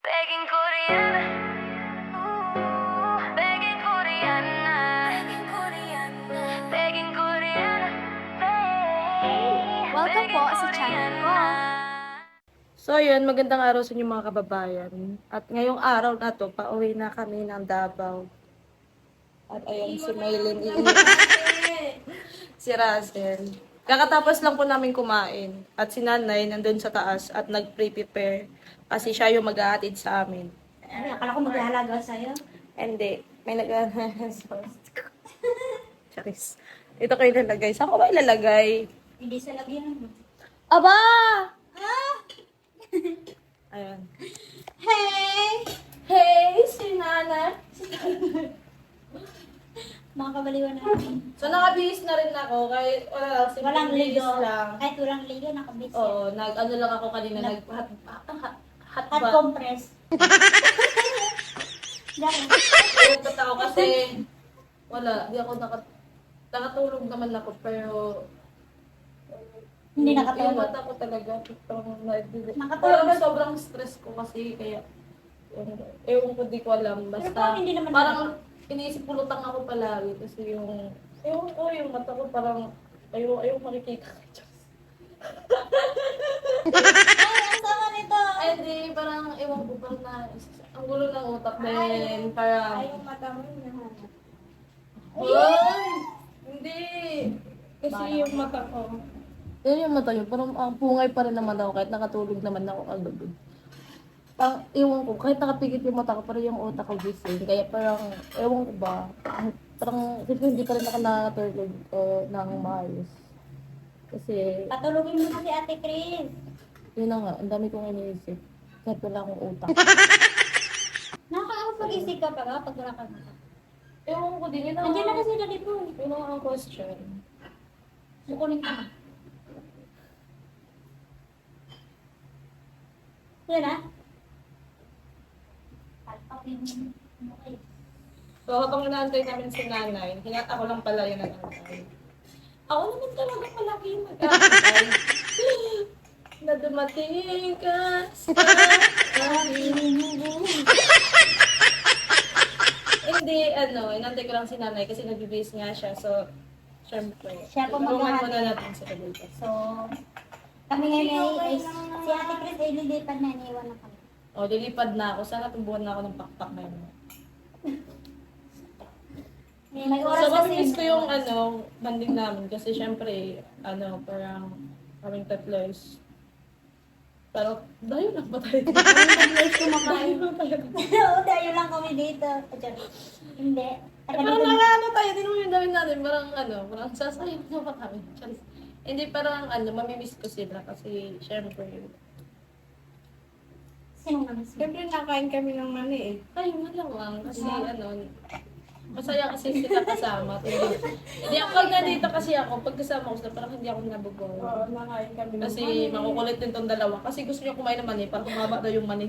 Begging Korean, begging Korean, begging Korean, Welcome po sa channel ko. So yun, magandang araw sa inyo mga kababayan. At ngayong araw na to, pauwi na kami ng Davao. At ayun, si Maylin, si Russell. Kakatapos lang po namin kumain. At si Nanay nandun sa taas at nag-prepare. Kasi siya yung mag-aatid sa amin. Ano, akala ko maghahalaga sa'yo. Hindi, may Charis. Ito kayo ilalagay. Saan ko ba ilalagay? Hindi sa lagyan. Aba! Ayan. Hey! Hey, si Nana. Mga kabaliwan natin. So, nakabihis na rin ako. Kahit wala lang, simple Walang bihis ligo. lang. Kahit walang ligo, nakabits. Oo, ano lang ako kanina, hot Hot bath. compress. Dahil. Nagpat ako kasi, wala, di ako nakatulog naman ako, pero Hindi yung nakatulog. mata ko talaga, Nakatulog. parang sobrang stress ko kasi, kaya, ewan ko, di ko alam, Pero basta, parang hindi naman parang iniisip ko lutang ako palagi, kasi ewan ko, yung mata ko parang, ayaw makikita. Ay, ang sama nito. Ay, hindi, parang, ewan ko, parang ang gulo ng utak din, parang, Ay, yung mata mo yun. Ay! Hindi! Kasi yung mata ko. Yan yung mata yun, parang ang pungay pa rin naman ako kahit nakatulog naman ako kagabi. Parang, ewan ko, kahit nakapikit yung mata ko, parang yung utak ko gising. Kaya parang, ewan ko ba, parang, kasi hindi pa rin ako nakatulog ng maayos. Kasi, Patulogin mo na si Ate Chris. yun na nga, ang dami kong iniisip. Kahit wala akong utak. Nakakapag-isip ka pa ba pag wala ka mata? Ewan ko din, yun ang, Nandiyan na kasi Daddy Boy. yun ang question. Kukunin ka na. Yan ah. Okay. So, habang inaantay namin si nanay, ako lang pala yung nag-antay. Ako naman talaga malaki yung nag-aantay. Na dumating ka sa aking Hindi, inantay ko lang si nanay kasi nag-base nga siya. So, syempre. Siya po tulungan maghahatid. muna natin sa dito. So, kami ngayon ay si Ate Chris ay lilipad na, iniwan na kami. O, lilipad na ako. Sana tumbuhan na ako ng pakpak na yun. May oras So, kasi. mamimiss ko yung banding namin kasi syempre, parang kaming tatlo is pero dayo lang ba tayo? Nag-live kumakain. Dayo lang tayo. Oo, dayo lang kami dito. Hindi. Parang tayo, din mo yung dami natin, parang sasayang na ba kami? Charis. Hindi, parang mamimiss ko sila kasi syempre, Sino naman siya? syempre nakain kami ng mani eh. Kain na lang kasi masaya kasi sila kasama. Hindi ako, pag nandito kasi ako, pag kasama ko sila, parang hindi ako nabubuhay. Oo, nakain kami. Kasi makukulit din tong dalawa. Kasi gusto niya kumain ng mani, parang humaba daw yung mani.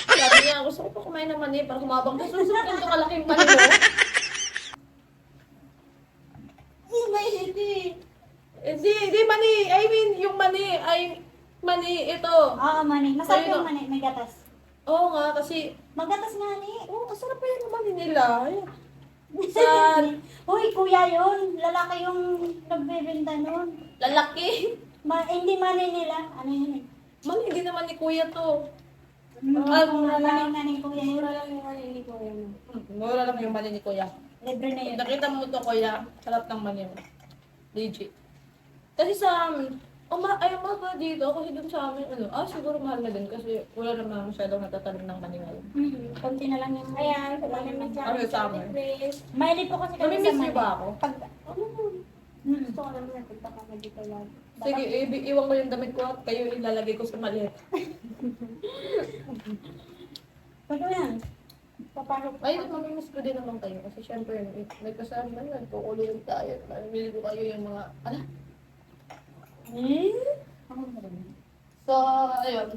Sabi niya, gusto ko pa kumain ng mani, parang humaba. Gusto ko ganito kalaking mani mo. Hindi mani. I mean, yung mani, ito. Oo, mani. Masarap Ayun, yung mani. May gatas. Oo nga, kasi, Magatas nga ni. masarap pa yung mani nila. Sa Uy, kuya yun. Lalaki yung nagbebenta nun. lalaki. Hindi mani nila. Ano yun eh? Mani, hindi naman ni kuya to. Mura lang nga ni kuya yun. Mura lang yung mani ni kuya. Mura lang yung mani ni kuya. Libre na yun. Pag nakita mo to kuya, sarap ng mani mo. Legit. Kasi sa amin, ayaw ba dito? Kasi dun sa amin, siguro mahal na din kasi wala naman masyadong natatanim ng mani ngayon. Konti na lang yung ayan. Salamat sa Ano sa amin? Mahilig po kasi kami sa Namimiss mani. niyo ba ako? Pag, gusto ko naman napunta kami dito lang. Sige, iwan ko yung damit ko at kayo ilalagay ko sa maliit. Pag yan. Papasok. Ayun, mamimiss ko din naman kayo kasi syempre, may kasama yan. Kukulong tayo. Mamimili ko kayo yung mga, So, ayun.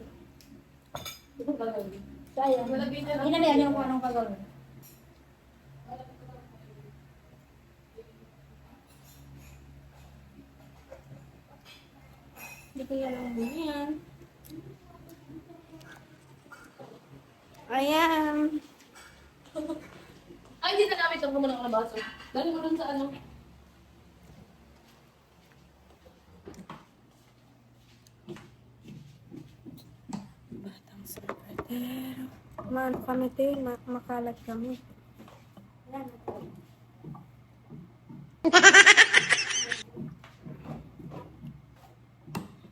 Ito ba gawin? Sayang. Malagay niya lang. Ginamihan niyo kung anong gagawin. Hindi ko yan ang yan. Ayan. Ay, hindi na namin ito muna ng baso. Dali mo dun sa ano. Batang sekretero. Maano kami, te? Makalat kami.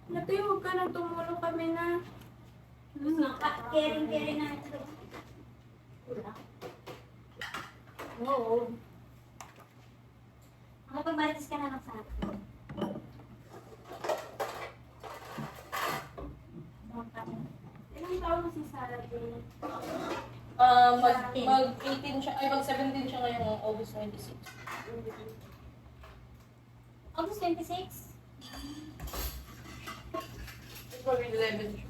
Nati, huwag ka nang tumulong kami na. Caring na ito. Oo. Makapag-marites ka na lang sa akin. Ilang taon na si Sarah din? Mag-18 siya, ay mag-17 siya ngayong August 26. August 26? Mag-11 siya.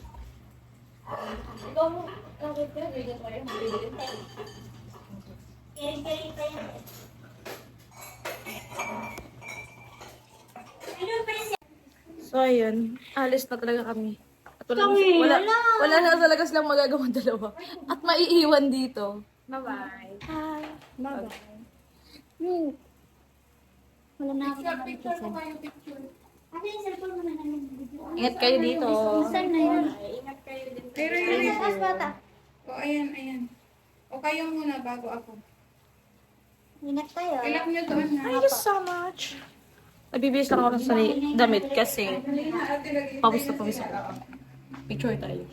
Ikaw mo, nakit ka, bigyan ko yun. Caring pa yan. Ayun pa siya. So, ayun. Alis na talaga kami. At Kami, wala na talaga silang magagawa dalawa. At maiiwan dito. Bye-bye. Hi. Bye-bye. Wala na ako naman picture. Ano yung cellphone mo na namin? Ingat kayo dito. Saan na yun? Ingat kayo din. Pero yung mas bata. O, ayan. O, kayo muna bago ako. Ingat tayo. Ilak nyo doon na. Thank you so much. Nabibihis lang ako sa damit kasi pawis na pawis ako. Picture tayo.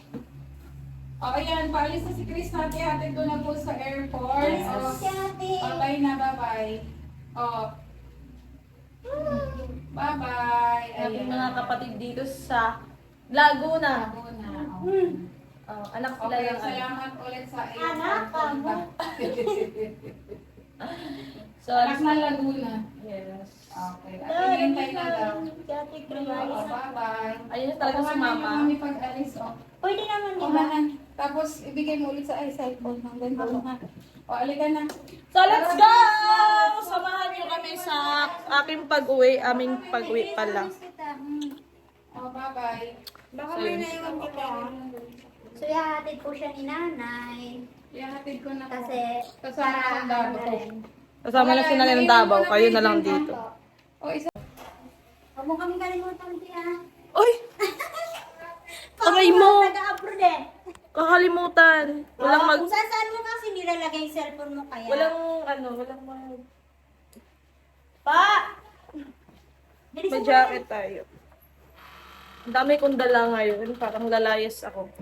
O, ayan. Paalis na si Chris natin. Hatid ko na po sa airport. O, Si ate. okay na. Bye-bye. O. Bye-bye. Ating mga kapatid dito sa Laguna. Ako na. Anak sila Okay, lang. salamat ulit sa airport. Anak ka mo. So, Anak na Laguna. yes. Okay. At hinihintay na daw. Si ate O, Chris. bye-bye. Ayun talaga si Kumain mama. na kami pag-alis. O. Pwede naman, di ba? Umahan. Tapos, ibigay mo ulit sa cellphone. Hanggang doon ha. O, alika na. So, let's go! Samahan niyo kami sa aking pag-uwi. Aming pag-uwi pala. O, bye-bye. Baka may naiwan kita. So, ihahatid po siya ni nanay. Ihahatid ko na po. Kasi, Kasama ang Davao. Kasama na si Nanay ng Davao. Kayo na lang dito. O, isa. Huwag mo kami kalimutan, Tia. Uy! Aray mo! Taga-abroad eh. Kakalimutan. Walang mag... Kung saan mo kasi nilalagay yung cellphone mo kaya. Walang mag... Pa! Bilis May mo jacket tayo. Ang dami kong dala ngayon. Parang lalayas ako.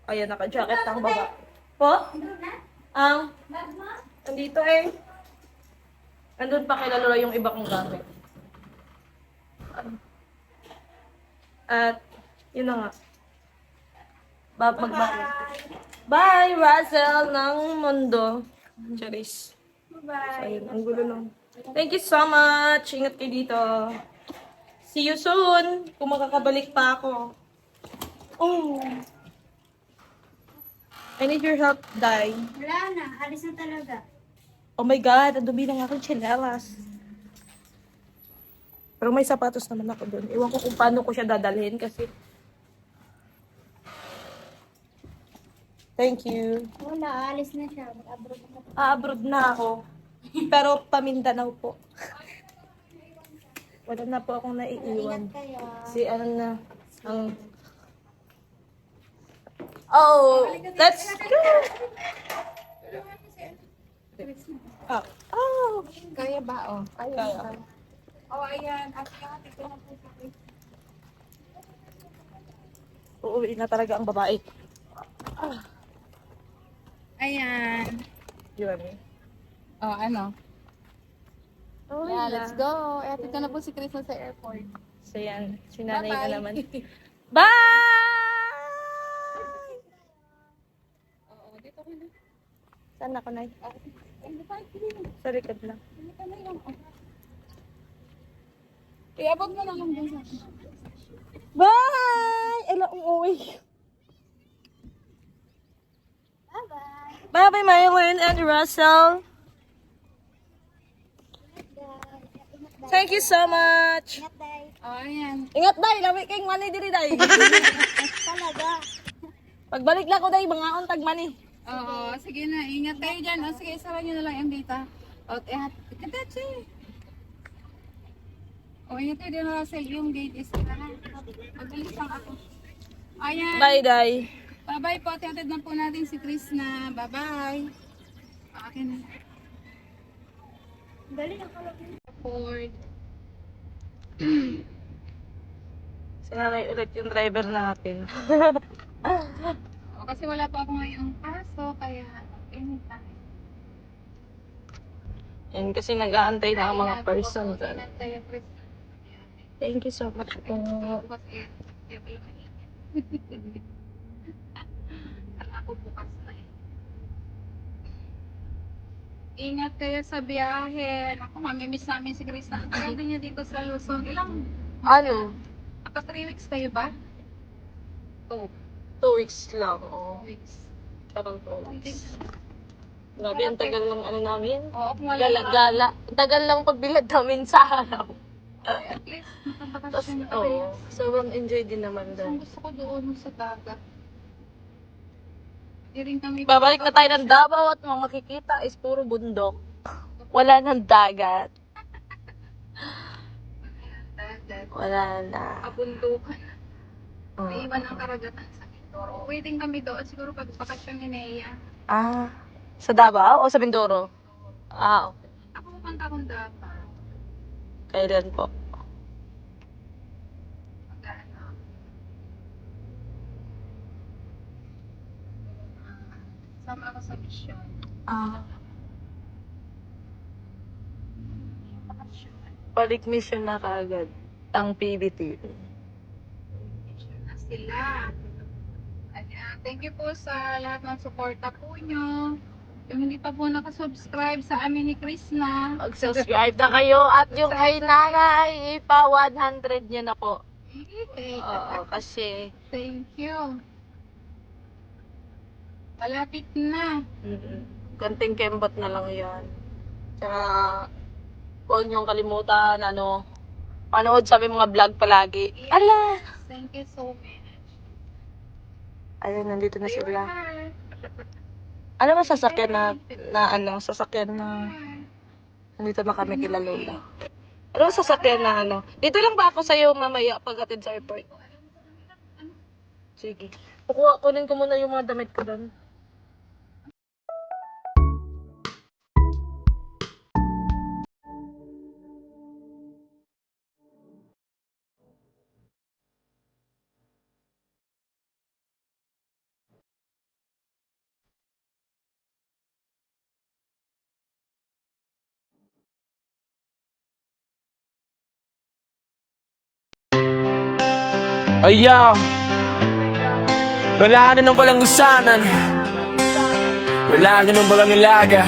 Ayan, naka-jacket ang baba. Po? Andun na? Ang... Bag mo? Andito eh. Andun pa kay Lola yung iba kong gamit. At, yun na nga. Magbago. Bye, Russell ng mundo. Charis. Bye. Ayun, ang gulo lang. Thank you so much. Ingat kayo dito. See you soon. Kung makakabalik pa ako. Oh. I need your help, Dai. Wala na. Alis na talaga. Oh my God, ang dumi ng aking tsinelas. Pero may sapatos naman ako doon. Iwan ko kung paano ko siya dadalhin kasi... Thank you. Wala. Alis na siya. Mag-abroad na. Abroad na ako. Pero pamindanao po. Wala na po akong naiiwan. Ingat kayo. Si ano na, ang... Oh, let's go! Ah. Oh, Kaya ba, o? kaya. O, ayan. At ihahatid ko na po sa Chris. Uuwi na talaga ang babae. Ayan. Yun. O, ano? Oh, Yeah, let's go. Ihatid ko na po si Chris sa airport. So yan, sinanay Bye-bye. na naman. Bye! Oo, dito ko na. Saan ako, Nay? Hindi pa, Sa likod lang. hindi ka na yung... Iabot mo lang hanggang sa akin. Bye! Ela, umuwi. Bye-bye. Bye-bye, Mylene and Russell. Thank you so much. Ingat, Day. O, ayan. Ingat, Day. Lami kayong manay diri, Day. Talaga. Pagbalik lang ko dahil mga untag man eh. Oo, sige na. Ingat kayo dyan. O, sige, sara nyo na lang yung data. O, katachi. O, ingat kayo din, Russell. Yung gate is na. Pagbilis lang ako. Ayan. Bye, day. Bye-bye po. Tiatid na po natin si Chris na. Bye-bye. Okay na. Dali na ka lang. Ford. Sinanay ulit yung driver natin. O, kasi wala pa ako ngayong paso, kaya anytime. Yan kasi nag-aantay na ang mga person. Ingat tayo, Chris. Thank you so much po. Bukas ako bukas na eh. Ingat kayo sa biyahe. Ako, mamimiss namin si Chris. Nakatagal din niya dito sa Luzon. Ilang? Ano? Naka 3 weeks kayo ba? 2 2 weeks lang. Oh. weeks. Parang 2 weeks. Grabe, ang tagal lang ano namin. Oo, kung wala Gala-gala. Tagal lang pagbilad namin sa araw. at least Tapos, nakabakasyon na oo. Sobrang enjoy din naman Ang doon. gusto ko doon sa dagat. Hindi rin kami Babalik na tayo ng Davao at mga makikita is puro bundok. Wala nang dagat. dagat. Wala na. Kabundukan. Oh. May iwan ang karagatan sa Mindoro. Waiting kami doon. Siguro pag bakasyon ni Nea. Ah, sa Davao o sa Mindoro? Ah, okay. Ako pupunta akong dapat. Kailan po? Magkano? Sama ako sa mission. Ah, Bakasyon. balik mission na kaagad. Ang PBT. Mission na sila. Ayan. Thank you po sa lahat ng suporta po nyo. Yung hindi pa po nakasubscribe sa amin ni Chris na. Mag-subscribe na kayo at yung kay nanay, ipa 100 niya na po. Oo, kasi Thank you. Malapit na. konting kembot na lang yan. Tsaka, huwag niyong kalimutan, panood sa aming mga vlog palagi. Ala! Thank you so much. Ayun, nandito na sila. Ano ba sasakyan sasakyan na, nandito na kami kila Lola. Ano ba sasakyan na dito lang ba ako sa'yo mamaya pag-atid sa airport? Sige. Kunin ko muna yung mga damit ko doon. Ayaw, wala na nang walang usanan, wala na nang walang ilaga.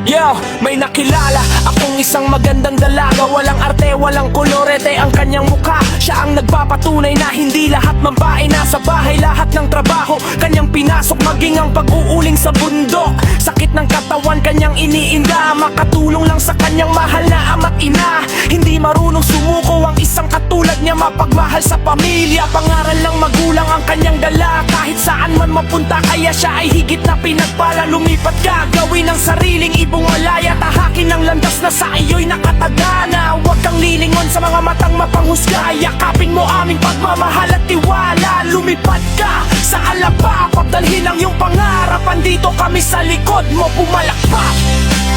Yo, may nakilala akong isang magandang dalaga. Walang arte, walang kolorete ang kanyang mukha. Siya ang nagpapatunay na hindi lahat mambae nasa bahay, lahat ng trabaho kanyang pinasok, maging ang pag-uuling sa bundok. Sakit ng katawan kanyang iniinda, makatulong lang sa kanyang mahal na ama't ina. Hindi marunong sumuko ang isang katulad niya, mapagmahal sa pamilya. Pangaral ng magulang ang kanyang dala, kahit saan man mapunta, kaya siya ay higit na pinagpala. Lumipat ka, gawin ang sariling ibong walaya, tahakin ang landas na sa iyo'y nakatagana. Huwag kang lilingon sa mga matang mapanghusga, yakapin mo aming pagmamahal at tiwala. Lumipad ka sa alapa, pagdalhin ang iyong pangarap, andito kami sa likod mo, pumalakpak.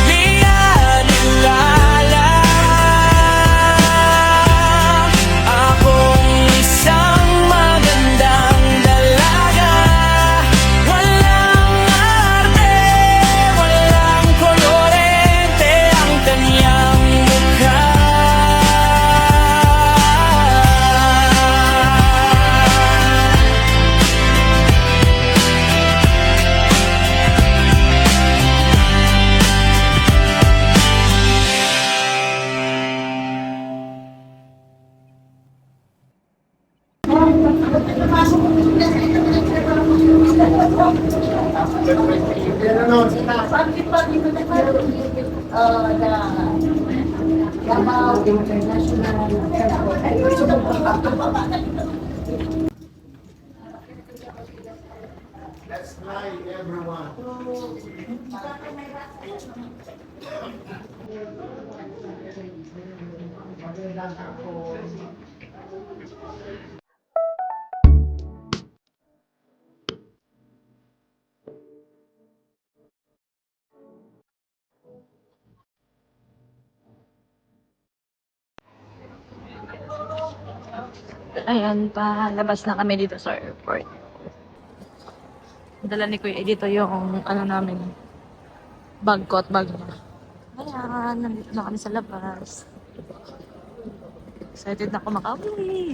Lianilala akong isang magandang dalaga. Walang arte, walang kolorete ang kanyang mukha. Davao International Airport. Ayan, palabas na kami dito sa airport. Dala ni Kuya dito yung ano namin, bag ko at bag niya. Ayan, nandito na kami sa labas. Excited na ako makauwi.